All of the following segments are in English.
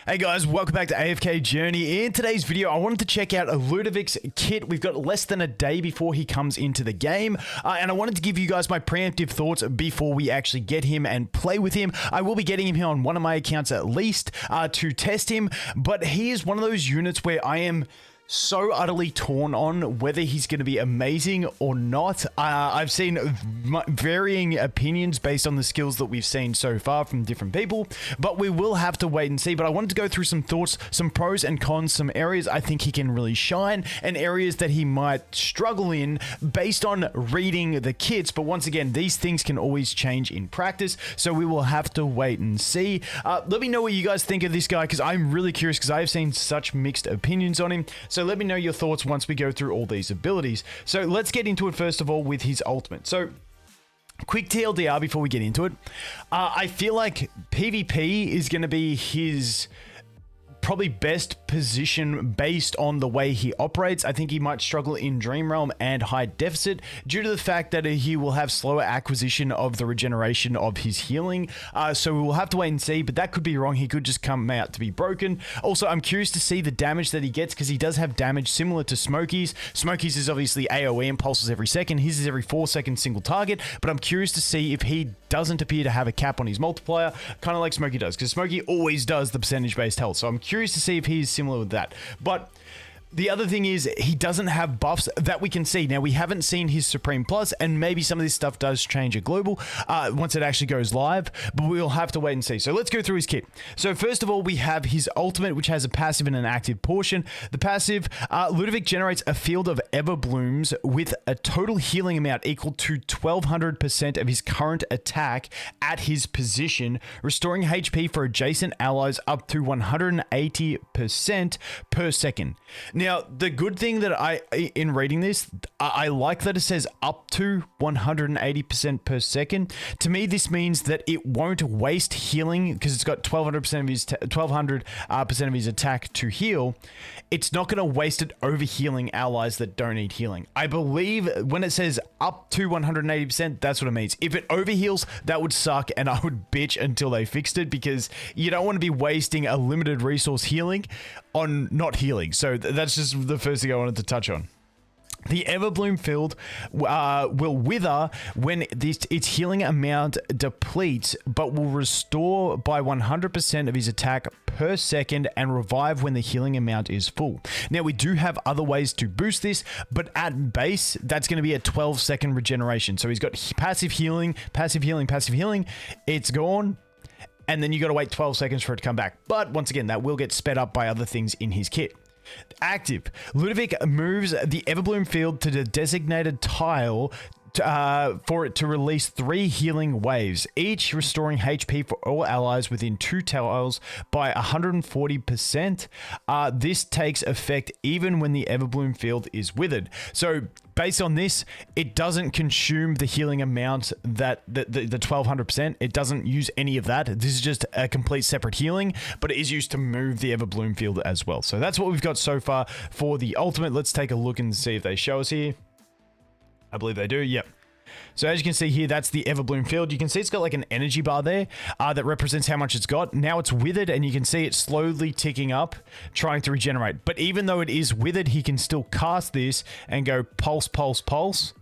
Hey guys, welcome back to AFK Journey. In today's video, I wanted to check out LUDOVIC's kit. We've got less than a day before he comes into the game, and I wanted to give you guys my preemptive thoughts before we actually get him and play with him. I will be getting him here on one of my accounts at least to test him, but he is one of those units where I am so utterly torn on whether he's going to be amazing or not. I've seen varying opinions based on the skills that we've seen so far from different people, but we will have to wait and see. But I wanted to go through some thoughts, some pros and cons, some areas I think he can really shine and areas that he might struggle in based on reading the kits. But once again, these things can always change in practice, so we will have to wait and see. Let me know what you guys think of this guy, because I'm really curious, because I've seen such mixed opinions on him. So let me know your thoughts once we go through all these abilities. So let's get into it first of all with his ultimate. So quick TLDR before we get into it. I feel like PvP is going to be his probably best position based on the way he operates. I think he might struggle in Dream Realm and High Deficit due to the fact that he will have slower acquisition of the regeneration of his healing. So we will have to wait and see, but that could be wrong. He could just come out to be broken. Also, I'm curious to see the damage that he gets, because he does have damage similar to Smokey's. Smokey's is obviously AoE and pulses every second. His is every 4 seconds single target, but I'm curious to see if he doesn't appear to have a cap on his multiplier, kind of like Smokey does, because Smokey always does the percentage-based health. So I'm curious to see if he's similar with that. But the other thing is, he doesn't have buffs that we can see. Now, we haven't seen his Supreme Plus, and maybe some of this stuff does change at Global once it actually goes live, but we'll have to wait and see. So let's go through his kit. So first of all, we have his ultimate, which has a passive and an active portion. The passive, LUDOVIC generates a field of Everblooms with a total healing amount equal to 1200% of his current attack at his position, restoring HP for adjacent allies up to 180% per second. Now, the good thing that in reading this, I like that it says up to 180% per second. To me, this means that it won't waste healing, because it's got 1200% of his 1200% of his attack to heal. It's not going to waste it over healing allies that don't need healing. I believe when it says up to 180%, that's what it means. If it overheals, that would suck, and I would bitch until they fixed it, because you don't want to be wasting a limited resource healing on not healing. So that's just the first thing I wanted to touch on. The Everbloom field will wither when its healing amount depletes, but will restore by 100% of his attack per second and revive when the healing amount is full. Now, we do have other ways to boost this, but at base, that's going to be a 12-second regeneration. So he's got passive healing, passive healing, passive healing. It's gone. And then you got to wait 12 seconds for it to come back. But once again, that will get sped up by other things in his kit. Active. LUDOVIC moves the Everbloom field to the designated tile for it to release 3 healing waves, each restoring HP for all allies within 2 tiles by 140%. This takes effect even when the Everbloom field is withered. So based on this, it doesn't consume the healing amount that the 1200%. It doesn't use any of that. This is just a complete separate healing, but it is used to move the Everbloom field as well. So that's what we've got so far for the ultimate. Let's take a look and see if they show us here. I believe they do, yep. So as you can see here, that's the Everbloom field. You can see it's got like an energy bar there that represents how much it's got. Now it's withered, and you can see it slowly ticking up, trying to regenerate. But even though it is withered, he can still cast this and go pulse, pulse, pulse,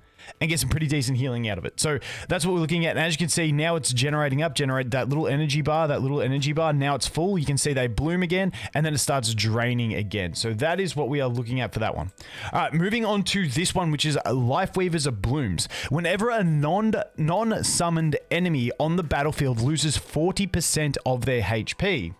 and get some pretty decent healing out of it. So that's what we're looking at. And as you can see, now it's generating up, generate that little energy bar, Now it's full. You can see they bloom again, and then it starts draining again. So that is what we are looking at for that one. All right, moving on to this one, which is Life Weavers of Blooms. Whenever a non-summoned enemy on the battlefield loses 40% of their HP.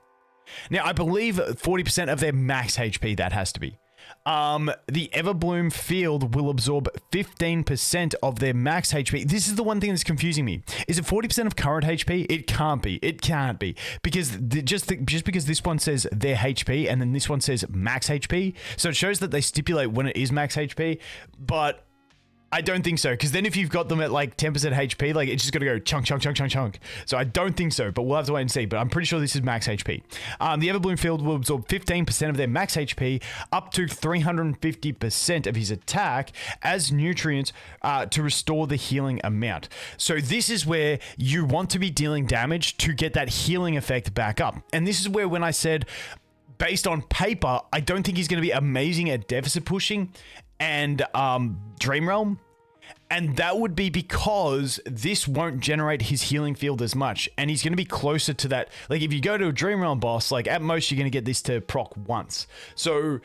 Now, I believe 40% of their max HP, that has to be. The Everbloom field will absorb 15% of their max HP. This is the one thing that's confusing me. Is it 40% of current HP? It can't be. It can't be. Because just because this one says their HP and then this one says max HP. So it shows that they stipulate when it is max HP, but I don't think so, because then if you've got them at like 10% HP, like it's just going to go chunk, chunk, chunk, chunk, chunk. So I don't think so, but we'll have to wait and see. But I'm pretty sure this is max HP. The Everbloom field will absorb 15% of their max HP up to 350% of his attack as nutrients to restore the healing amount. So this is where you want to be dealing damage to get that healing effect back up. And this is where when I said, based on paper, I don't think he's going to be amazing at deficit pushing and Dream Realm. And that would be because this won't generate his healing field as much. And he's going to be closer to that. Like if you go to a Dream Realm boss, like at most you're going to get this to proc once. So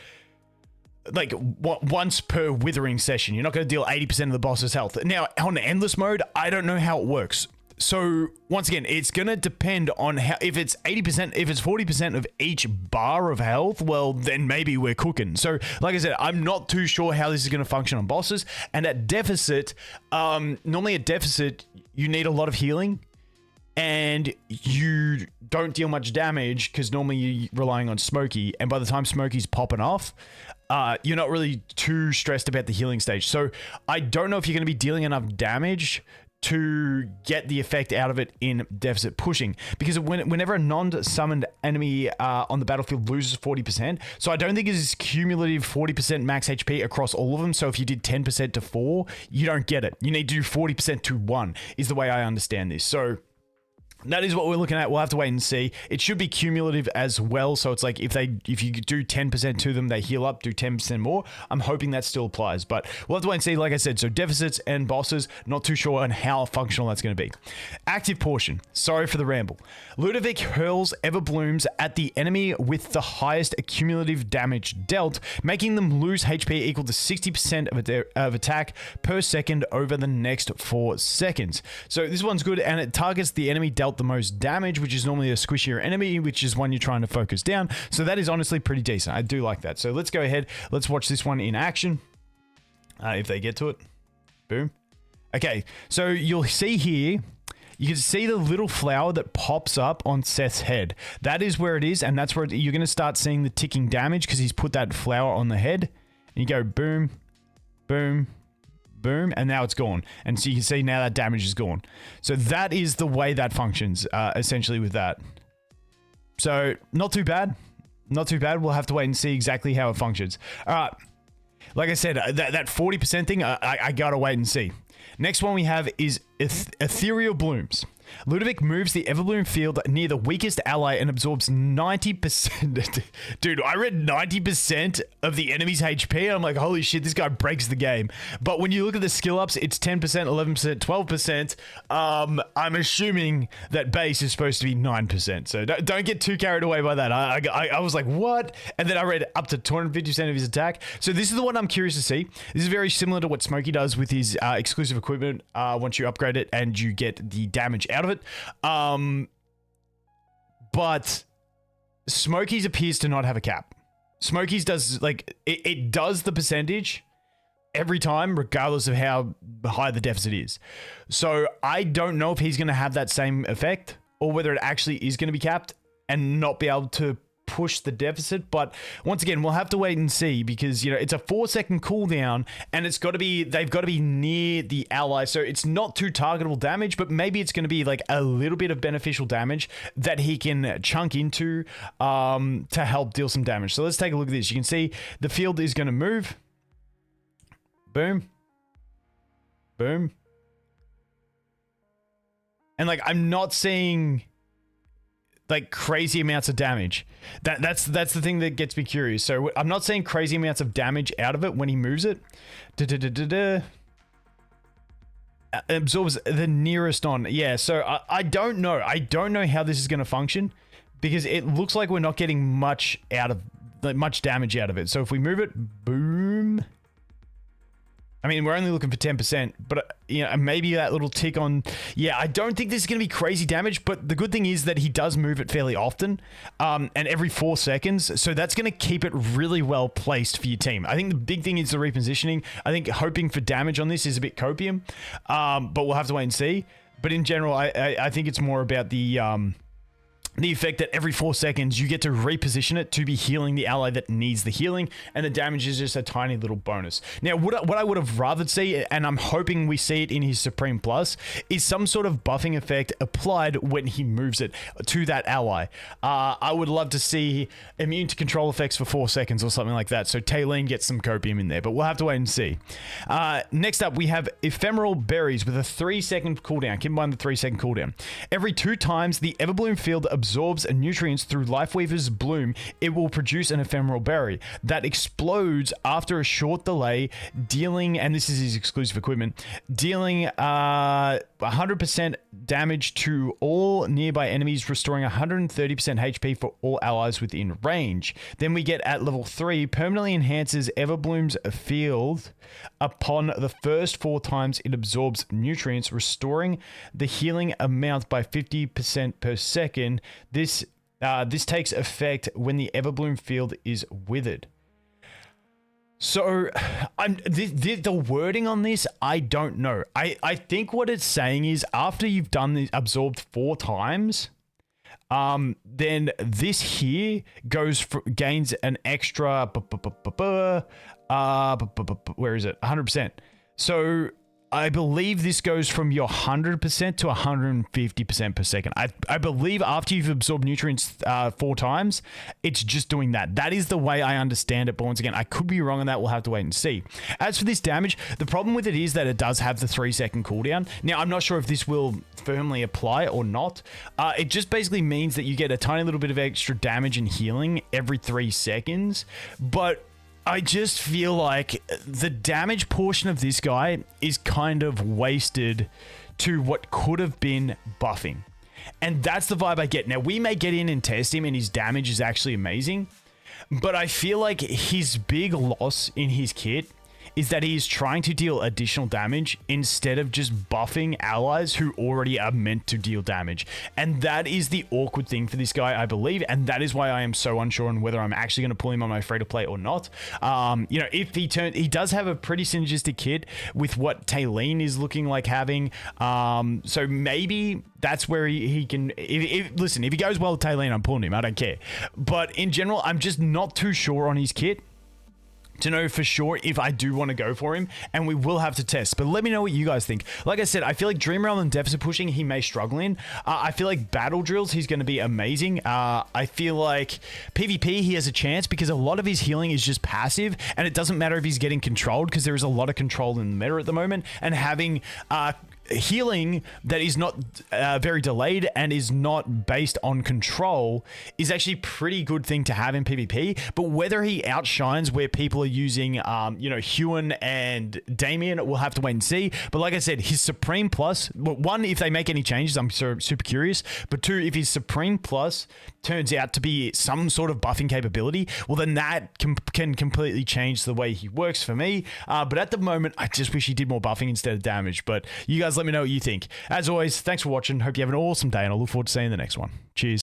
like once per withering session, you're not going to deal 80% of the boss's health. Now on endless mode, I don't know how it works. So once again, it's going to depend on how, if it's 80%, if it's 40% of each bar of health, well, then maybe we're cooking. So like I said, I'm not too sure how this is going to function on bosses. And at deficit, normally at deficit, you need a lot of healing and you don't deal much damage because normally you're relying on Smokey. And by the time Smokey's popping off, you're not really too stressed about the healing stage. So I don't know if you're going to be dealing enough damage to get the effect out of it in deficit pushing, because whenever a non-summoned enemy on the battlefield loses 40%, so I don't think it's cumulative 40% max HP across all of them. So if you did 10% to 4, you don't get it. You need to do 40% to 1 is the way I understand this. So that is what we're looking at. We'll have to wait and see. It should be cumulative as well. So it's like if you do 10% to them, they heal up, do 10% more. I'm hoping that still applies, but we'll have to wait and see. Like I said, so deficits and bosses, not too sure on how functional that's going to be. Active portion. Sorry for the ramble. LUDOVIC hurls Everblooms at the enemy with the highest cumulative damage dealt, making them lose HP equal to 60% of attack per second over the next 4 seconds. So this one's good, and it targets the enemy dealt the most damage, which is normally a squishier enemy, which is one you're trying to focus down. So that is honestly pretty decent. I do like that. So let's go ahead. Let's watch this one in action. If they get to it. Boom. Okay. So you'll see here, you can see the little flower that pops up on Seth's head. That is where it is. And that's where you're going to start seeing the ticking damage because he's put that flower on the head. And you go boom, boom, boom, and now it's gone. And so you can see now that damage is gone. So that is the way that functions, essentially with that. So not too bad. Not too bad. We'll have to wait and see exactly how it functions. All right. Like I said, that 40% thing, I gotta wait and see. Next one we have is Ethereal Blooms. LUDOVIC moves the Everbloom field near the weakest ally and absorbs 90%. Dude, I read 90% of the enemy's HP. And I'm like, holy shit, this guy breaks the game. But when you look at the skill ups, it's 10%, 11%, 12%. I'm assuming that base is supposed to be 9%. So don't get too carried away by that. I was like, what? And then I read up to 250% of his attack. So this is the one I'm curious to see. This is very similar to what Smokey does with his exclusive equipment. Once you upgrade it and you get the damage out of it. But Smokey's appears to not have a cap. Smokey's does, like, it does the percentage every time, regardless of how high the deficit is. So I don't know if he's going to have that same effect or whether it actually is going to be capped and not be able to push the deficit. But once again, we'll have to wait and see because, you know, it's a 4-second cooldown and it's got to be, they've got to be near the ally. So it's not too targetable damage, but maybe it's going to be like a little bit of beneficial damage that he can chunk into to help deal some damage. So let's take a look at this. You can see the field is going to move. Boom. Boom. And like, I'm not seeing like crazy amounts of damage. That's the thing that gets me curious. So I'm not seeing crazy amounts of damage out of it when he moves it. Absorbs the nearest on. Yeah, so I don't know. I don't know how this is going to function because it looks like we're not getting much out of, like, much damage out of it. So if we move it, boom. I mean, we're only looking for 10%, but, you know, maybe that little tick on... Yeah, I don't think this is going to be crazy damage, but the good thing is that he does move it fairly often, and every 4 seconds, so that's going to keep it really well placed for your team. I think the big thing is the repositioning. I think hoping for damage on this is a bit copium, but we'll have to wait and see. But in general, I think it's more about the the effect that every 4 seconds you get to reposition it to be healing the ally that needs the healing, and the damage is just a tiny little bonus. Now, what I would have rather see, and I'm hoping we see it in his Supreme Plus, is some sort of buffing effect applied when he moves it to that ally. I would love to see immune to control effects for 4 seconds or something like that, so Taylene gets some copium in there, but we'll have to wait and see. Next up, we have Ephemeral Berries with a 3-second cooldown. Keep in mind the 3-second cooldown. Every 2 times the Everbloom field absorbs nutrients through Lifeweaver's bloom, it will produce an ephemeral berry that explodes after a short delay, dealing, and this is his exclusive equipment, dealing 100% damage to all nearby enemies, restoring 130% HP for all allies within range. Then we get at level 3, permanently enhances Everbloom's field upon the first 4 times it absorbs nutrients, restoring the healing amount by 50% per second. This takes effect when the Everbloom field is withered. So, the wording on this, I don't know. I think what it's saying is after you've done the absorbed 4 times, then this here gains an extra where is it? 100%. So I believe this goes from your 100% to 150% per second. I believe after you've absorbed nutrients 4 times, it's just doing that. That is the way I understand it, but once again, I could be wrong on that. We'll have to wait and see. As for this damage, the problem with it is that it does have the 3-second cooldown. Now, I'm not sure if this will firmly apply or not. It just basically means that you get a tiny little bit of extra damage and healing every 3 seconds, but I just feel like the damage portion of this guy is kind of wasted to what could have been buffing. And that's the vibe I get. Now, we may get in and test him and his damage is actually amazing, but I feel like his big loss in his kit is that he is trying to deal additional damage instead of just buffing allies who already are meant to deal damage. And that is the awkward thing for this guy, I believe, and that is why I am so unsure on whether I'm actually going to pull him on my free-to-play or not. You know, if he does have a pretty synergistic kit with what Taylene is looking like having, so maybe that's where he can, listen, if he goes well with Taylene, I'm pulling him, I don't care. But in general, I'm just not too sure on his kit to know for sure if I do want to go for him, and we will have to test. But let me know what you guys think. Like I said, I feel like Dream Realm and Deficit Pushing, he may struggle in. I feel like Battle Drills, he's going to be amazing. I feel like PvP, he has a chance because a lot of his healing is just passive, and it doesn't matter if he's getting controlled because there is a lot of control in the meta at the moment, and having healing that is not very delayed and is not based on control is actually a pretty good thing to have in PvP. But whether he outshines where people are using, you know, Huon and Damien, we'll have to wait and see. But like I said, his Supreme Plus, well, 1, if they make any changes, I'm super curious. But 2, if his Supreme Plus turns out to be some sort of buffing capability, well, then that can completely change the way he works for me. But at the moment, I just wish he did more buffing instead of damage. But you guys let me know what you think. As always, thanks for watching. Hope you have an awesome day, and I look forward to seeing you in the next one. Cheers.